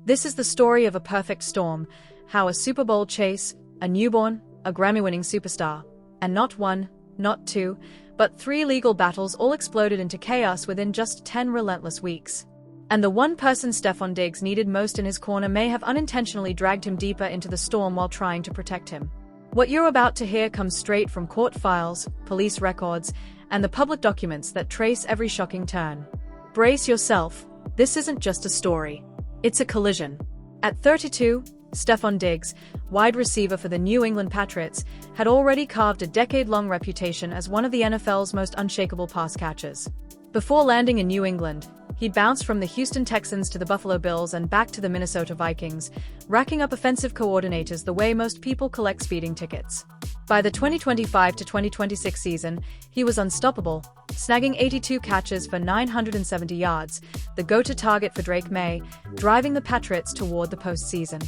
This is the story of a perfect storm, how a Super Bowl chase, a newborn, a Grammy-winning superstar, and not one, not two, but three legal battles all exploded into chaos within just 10 relentless weeks. And the one person Stephon Diggs needed most in his corner may have unintentionally dragged him deeper into the storm while trying to protect him. What you're about to hear comes straight from court files, police records, and the public documents that trace every shocking turn. Brace yourself, this isn't just a story. It's a collision. At 32, Stephon Diggs, wide receiver for the New England Patriots, had already carved a decade-long reputation as one of the NFL's most unshakable pass catchers. Before landing in New England, he'd bounced from the Houston Texans to the Buffalo Bills and back to the Minnesota Vikings, racking up offensive coordinators the way most people collect speeding tickets. By the 2025 to 2026 season, he was unstoppable, snagging 82 catches for 970 yards, the go-to target for Drake May, driving the Patriots toward the postseason.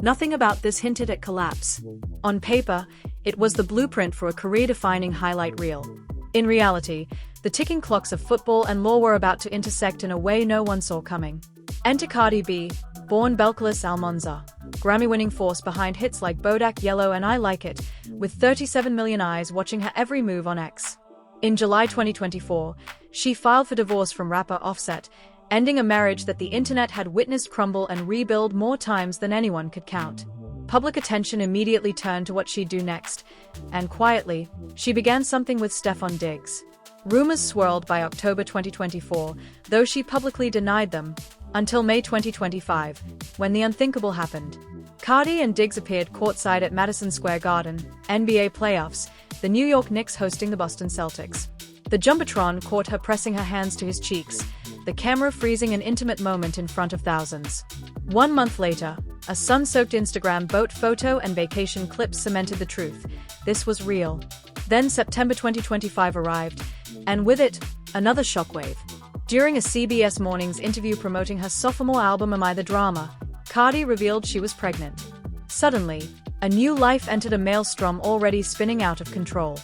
Nothing about this hinted at collapse. On paper, it was the blueprint for a career-defining highlight reel. In reality, the ticking clocks of football and law were about to intersect in a way no one saw coming. Enter Cardi B, born Belcalis Almanza, Grammy-winning force behind hits like Bodak Yellow and I Like It, with 37 million eyes watching her every move on X. In July 2024, she filed for divorce from rapper Offset, ending a marriage that the internet had witnessed crumble and rebuild more times than anyone could count. Public attention immediately turned to what she'd do next, and quietly, she began something with Stephon Diggs. Rumors swirled by October 2024, though she publicly denied them, until May 2025, when the unthinkable happened. Cardi and Diggs appeared courtside at Madison Square Garden, NBA playoffs, the New York Knicks hosting the Boston Celtics. The Jumbotron caught her pressing her hands to his cheeks, the camera freezing an intimate moment in front of thousands. 1 month later, a sun-soaked Instagram boat photo and vacation clips cemented the truth. This was real. Then September 2025 arrived, and with it, another shockwave. During a CBS Mornings interview promoting her sophomore album Am I the Drama, Cardi revealed she was pregnant. Suddenly, a new life entered a maelstrom already spinning out of control.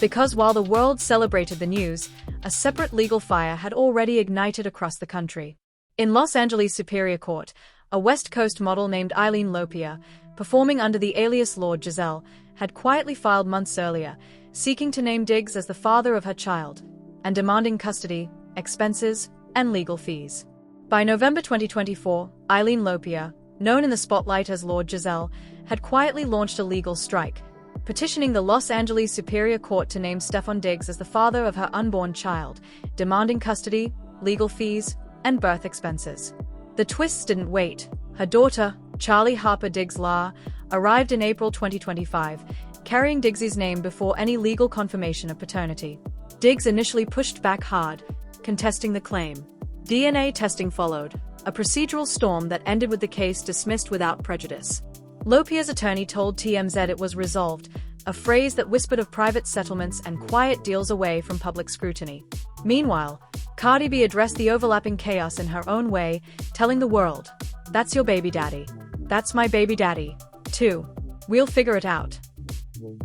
Because while the world celebrated the news, a separate legal fire had already ignited across the country. In Los Angeles Superior Court, a West Coast model named Eileen Lopia, performing under the alias Lord Giselle, had quietly filed months earlier, seeking to name Diggs as the father of her child, and demanding custody, expenses, and legal fees. By November 2024, Eileen Lopia, known in the spotlight as Lord Giselle, had quietly launched a legal strike, petitioning the Los Angeles Superior Court to name Stephon Diggs as the father of her unborn child, demanding custody, legal fees, and birth expenses. The twists didn't wait. Her daughter, Charlie Harper Diggs-La, arrived in April 2025, carrying Diggs' name before any legal confirmation of paternity. Diggs initially pushed back hard, contesting the claim. DNA testing followed, a procedural storm that ended with the case dismissed without prejudice. Lopia's attorney told TMZ it was resolved, a phrase that whispered of private settlements and quiet deals away from public scrutiny. Meanwhile, Cardi B addressed the overlapping chaos in her own way, telling the world, "That's your baby daddy. That's my baby daddy, too. We'll figure it out."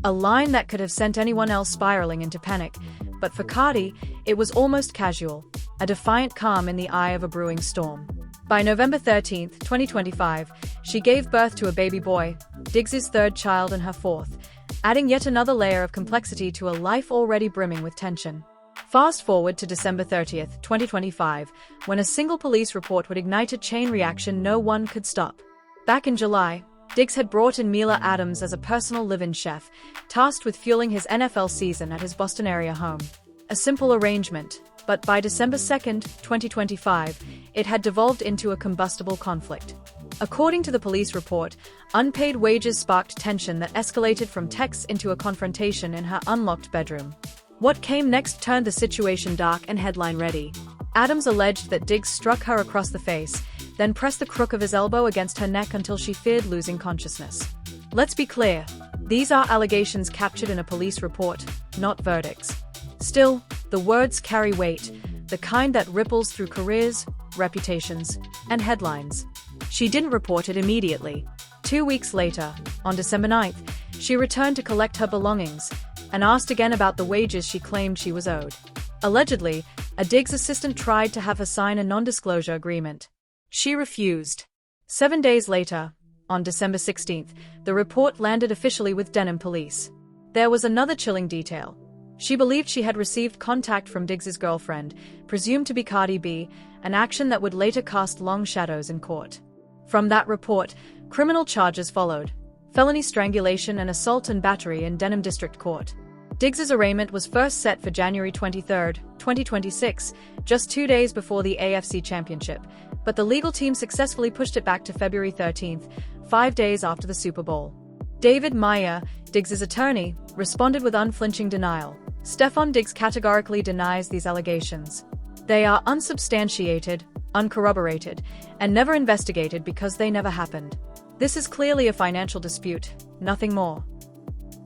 A line that could have sent anyone else spiraling into panic, but for Cardi, it was almost casual, a defiant calm in the eye of a brewing storm. By November 13, 2025, she gave birth to a baby boy, Diggs' third child and her fourth, adding yet another layer of complexity to a life already brimming with tension. Fast forward to December 30, 2025, when a single police report would ignite a chain reaction no one could stop. Back in July, Diggs had brought in Mila Adams as a personal live-in chef, tasked with fueling his NFL season at his Boston area home. A simple arrangement, but by December 2, 2025, it had devolved into a combustible conflict. According to the police report, unpaid wages sparked tension that escalated from texts into a confrontation in her unlocked bedroom. What came next turned the situation dark and headline-ready. Adams alleged that Diggs struck her across the face, then pressed the crook of his elbow against her neck until she feared losing consciousness. Let's be clear, these are allegations captured in a police report, not verdicts. Still, the words carry weight, the kind that ripples through careers, reputations, and headlines. She didn't report it immediately. 2 weeks later, on December 9th, she returned to collect her belongings, and asked again about the wages she claimed she was owed. Allegedly, a Diggs assistant tried to have her sign a non-disclosure agreement. She refused. 7 days later, on December 16th, the report landed officially with Denham police. There was another chilling detail. She believed she had received contact from Diggs's girlfriend, presumed to be Cardi B, an action that would later cast long shadows in court. From that report, criminal charges followed: felony strangulation and assault and battery in Denham District Court. Diggs's arraignment was first set for January 23, 2026, just 2 days before the AFC Championship, but the legal team successfully pushed it back to February 13, 5 days after the Super Bowl. David Meyer, Diggs's attorney, responded with unflinching denial. Stephon Diggs categorically denies these allegations. They are unsubstantiated, uncorroborated, and never investigated because they never happened. This is clearly a financial dispute, nothing more.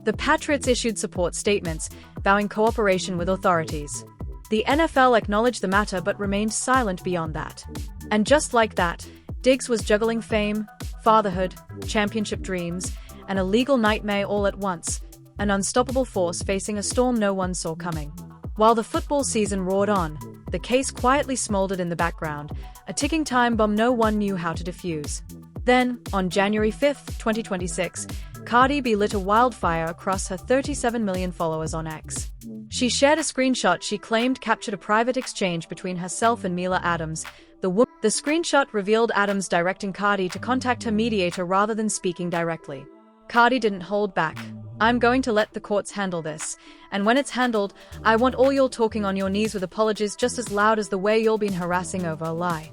The Patriots issued support statements, vowing cooperation with authorities. The NFL acknowledged the matter but remained silent beyond that. And just like that, Diggs was juggling fame, fatherhood, championship dreams, and a legal nightmare all at once, an unstoppable force facing a storm no one saw coming. While the football season roared on, the case quietly smoldered in the background, a ticking time bomb no one knew how to defuse. Then, on January 5, 2026, Cardi B lit a wildfire across her 37 million followers on X. She shared a screenshot she claimed captured a private exchange between herself and Mila Adams. The screenshot revealed Adams directing Cardi to contact her mediator rather than speaking directly. Cardi didn't hold back. "I'm going to let the courts handle this, and when it's handled, I want all y'all talking on your knees with apologies just as loud as the way y'all been harassing over a lie."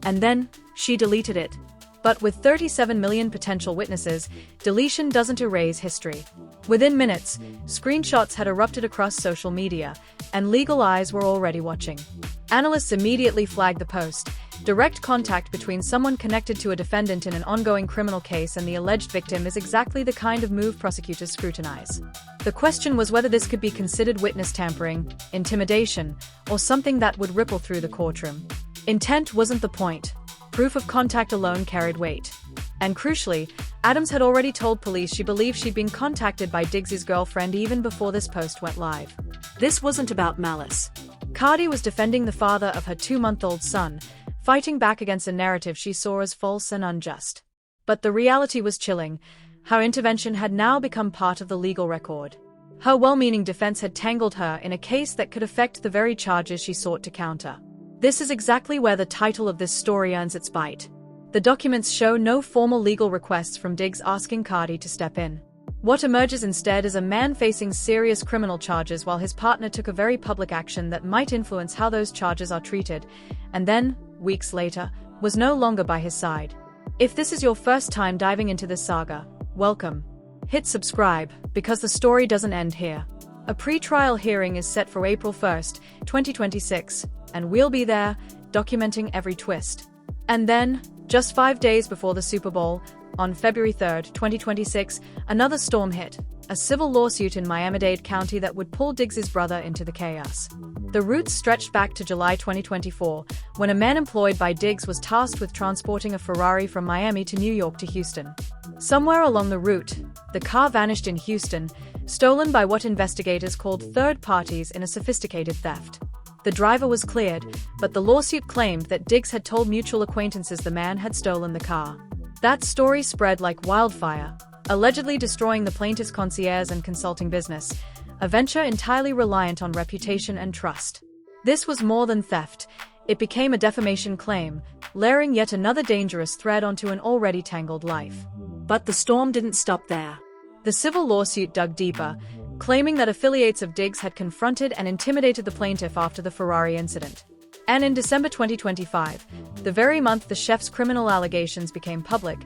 And then, she deleted it. But with 37 million potential witnesses, deletion doesn't erase history. Within minutes, screenshots had erupted across social media, and legal eyes were already watching. Analysts immediately flagged the post. Direct contact between someone connected to a defendant in an ongoing criminal case and the alleged victim is exactly the kind of move prosecutors scrutinize. The question was whether this could be considered witness tampering, intimidation, or something that would ripple through the courtroom. Intent wasn't the point. Proof of contact alone carried weight. And crucially, Adams had already told police she believed she'd been contacted by Diggs's girlfriend even before this post went live. This wasn't about malice. Cardi was defending the father of her 2-month-old son, fighting back against a narrative she saw as false and unjust. But the reality was chilling. Her intervention had now become part of the legal record. Her well-meaning defense had tangled her in a case that could affect the very charges she sought to counter. This is exactly where the title of this story earns its bite. The documents show no formal legal requests from Diggs asking Cardi to step in. What emerges instead is a man facing serious criminal charges while his partner took a very public action that might influence how those charges are treated, and then, weeks later, was no longer by his side. If this is your first time diving into this saga, welcome. Hit subscribe, because the story doesn't end here. A pre-trial hearing is set for April 1, 2026, and we'll be there, documenting every twist. And then, just 5 days before the Super Bowl, on February 3, 2026, another storm hit, a civil lawsuit in Miami-Dade County that would pull Diggs's brother into the chaos. The roots stretched back to July 2024, when a man employed by Diggs was tasked with transporting a Ferrari from Miami to New York to Houston. Somewhere along the route, the car vanished in Houston, stolen by what investigators called third parties in a sophisticated theft. The driver was cleared, but the lawsuit claimed that Diggs had told mutual acquaintances the man had stolen the car. That story spread like wildfire, allegedly destroying the plaintiff's concierge and consulting business, a venture entirely reliant on reputation and trust. This was more than theft. It became a defamation claim, layering yet another dangerous thread onto an already tangled life. But the storm didn't stop there. The civil lawsuit dug deeper, claiming that affiliates of Diggs had confronted and intimidated the plaintiff after the Ferrari incident. And in December 2025, the very month the chef's criminal allegations became public,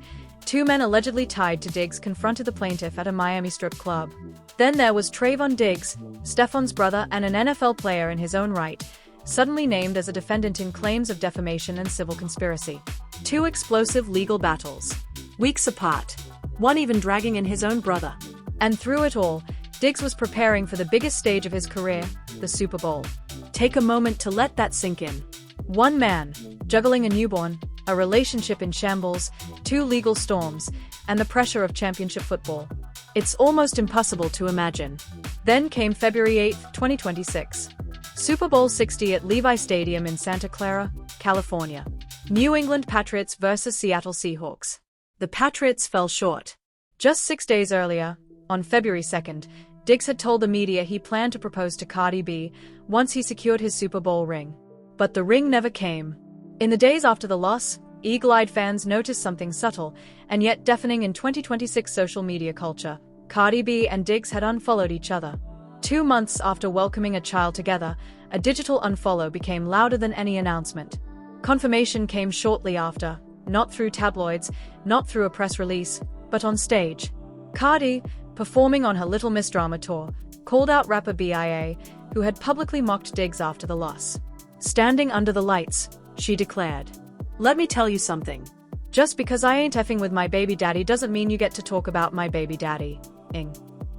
2 men allegedly tied to Diggs confronted the plaintiff at a Miami strip club. Then there was Trayvon Diggs, Stephon's brother and an NFL player in his own right, suddenly named as a defendant in claims of defamation and civil conspiracy. 2 explosive legal battles, weeks apart, one even dragging in his own brother. And through it all, Diggs was preparing for the biggest stage of his career, the Super Bowl. Take a moment to let that sink in. One man, juggling a newborn, a relationship in shambles, 2 legal storms, and the pressure of championship football. It's almost impossible to imagine. Then came February 8, 2026. Super Bowl 60 at Levi Stadium in Santa Clara, California. New England Patriots vs. Seattle Seahawks. The Patriots fell short. Just 6 days earlier, on February 2nd, Diggs had told the media he planned to propose to Cardi B once he secured his Super Bowl ring. But the ring never came. In the days after the loss, eagle-eyed fans noticed something subtle and yet deafening in 2026 social media culture. Cardi B and Diggs had unfollowed each other. 2 months after welcoming a child together, a digital unfollow became louder than any announcement. Confirmation came shortly after, not through tabloids, not through a press release, but on stage. Cardi, performing on her Little Miss Drama tour, called out rapper BIA, who had publicly mocked Diggs after the loss. Standing under the lights, she declared, "Let me tell you something. Just because I ain't effing with my baby daddy doesn't mean you get to talk about my baby daddy.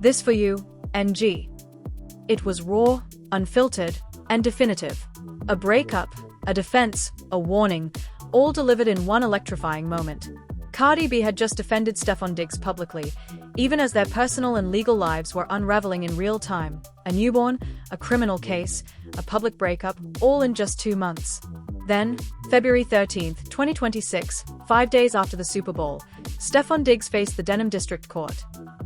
This for you, NG." It was raw, unfiltered, and definitive. A breakup, a defense, a warning, all delivered in one electrifying moment. Cardi B had just defended Stephon Diggs publicly, even as their personal and legal lives were unraveling in real time. A newborn, a criminal case, a public breakup, all in just 2 months. Then, February 13th, 2026, 5 days after the Super Bowl, Stephon Diggs faced the Denham District Court.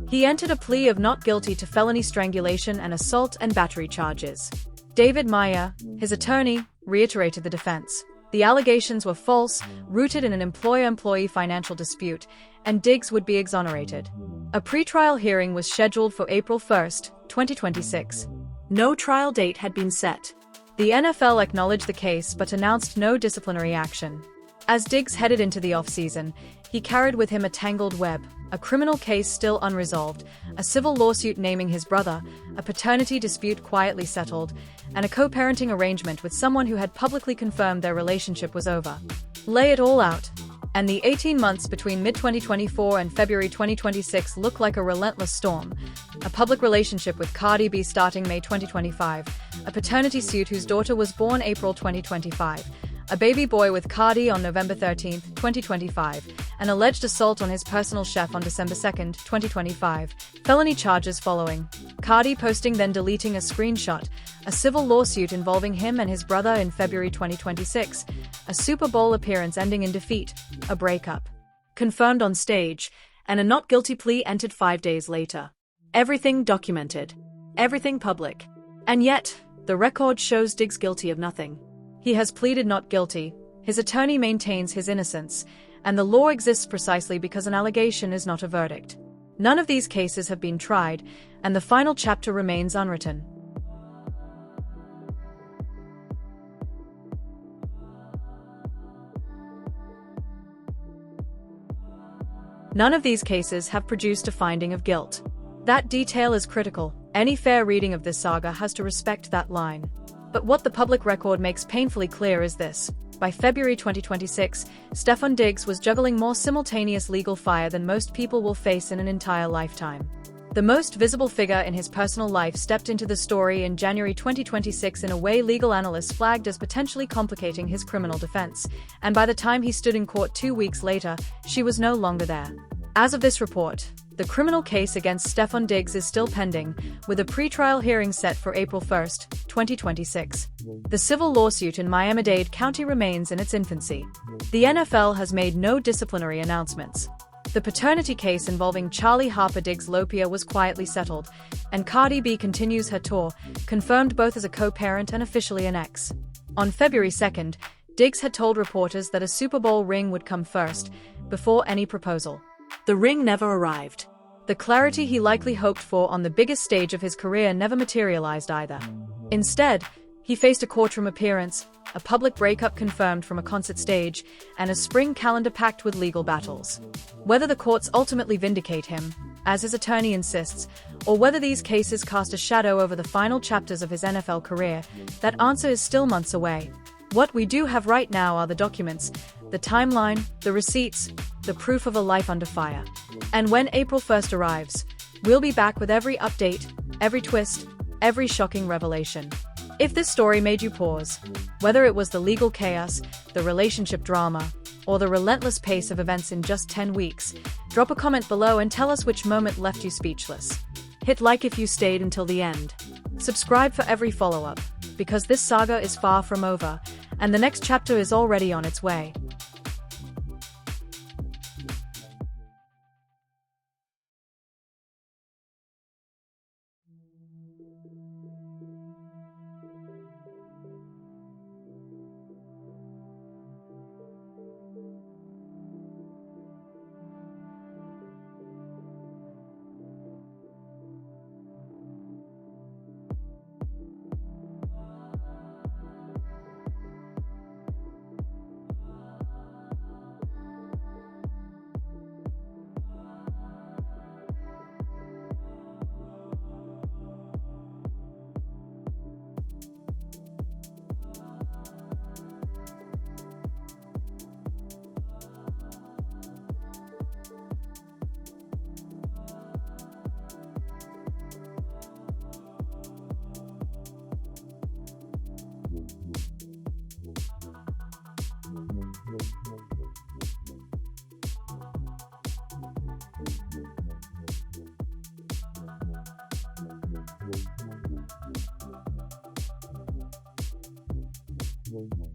He entered a plea of not guilty to felony strangulation and assault and battery charges. David Meyer, his attorney, reiterated the defense. The allegations were false, rooted in an employer-employee financial dispute, and Diggs would be exonerated. A pretrial hearing was scheduled for April 1st, 2026. No trial date had been set. The NFL acknowledged the case but announced no disciplinary action. As Diggs headed into the off-season, he carried with him a tangled web, a criminal case still unresolved, a civil lawsuit naming his brother, a paternity dispute quietly settled, and a co-parenting arrangement with someone who had publicly confirmed their relationship was over. Lay it all out, and the 18 months between mid-2024 and February 2026 look like a relentless storm. A public relationship with Cardi B starting May 2025, a paternity suit whose daughter was born April 2025, a baby boy with Cardi on November 13, 2025, an alleged assault on his personal chef on December 2, 2025, felony charges following, Cardi posting then deleting a screenshot, a civil lawsuit involving him and his brother in February 2026, a Super Bowl appearance ending in defeat, a breakup, confirmed on stage, and a not guilty plea entered 5 days later. Everything documented. Everything public. And yet, the record shows Diggs guilty of nothing. He has pleaded not guilty, his attorney maintains his innocence, and the law exists precisely because an allegation is not a verdict. None of these cases have been tried, and the final chapter remains unwritten. None of these cases have produced a finding of guilt. That detail is critical. Any fair reading of this saga has to respect that line. But what the public record makes painfully clear is this. By February 2026, Stephon Diggs was juggling more simultaneous legal fire than most people will face in an entire lifetime. The most visible figure in his personal life stepped into the story in January 2026 in a way legal analysts flagged as potentially complicating his criminal defense, and by the time he stood in court 2 weeks later, she was no longer there. As of this report, the criminal case against Stephon Diggs is still pending, with a pretrial hearing set for April 1, 2026. The civil lawsuit in Miami-Dade County remains in its infancy. The NFL has made no disciplinary announcements. The paternity case involving Charlie Harper Diggs Lopia was quietly settled, and Cardi B continues her tour, confirmed both as a co-parent and officially an ex. On February 2nd, Diggs had told reporters that a Super Bowl ring would come first, before any proposal. The ring never arrived. The clarity he likely hoped for on the biggest stage of his career never materialized either. Instead, he faced a courtroom appearance, a public breakup confirmed from a concert stage, and a spring calendar packed with legal battles. Whether the courts ultimately vindicate him, as his attorney insists, or whether these cases cast a shadow over the final chapters of his NFL career, that answer is still months away. What we do have right now are the documents, the timeline, the receipts, the proof of a life under fire. And when April 1st arrives, we'll be back with every update, every twist, every shocking revelation. If this story made you pause, whether it was the legal chaos, the relationship drama, or the relentless pace of events in just 10 weeks, drop a comment below and tell us which moment left you speechless. Hit like if you stayed until the end. Subscribe for every follow-up, because this saga is far from over, and the next chapter is already on its way. possible.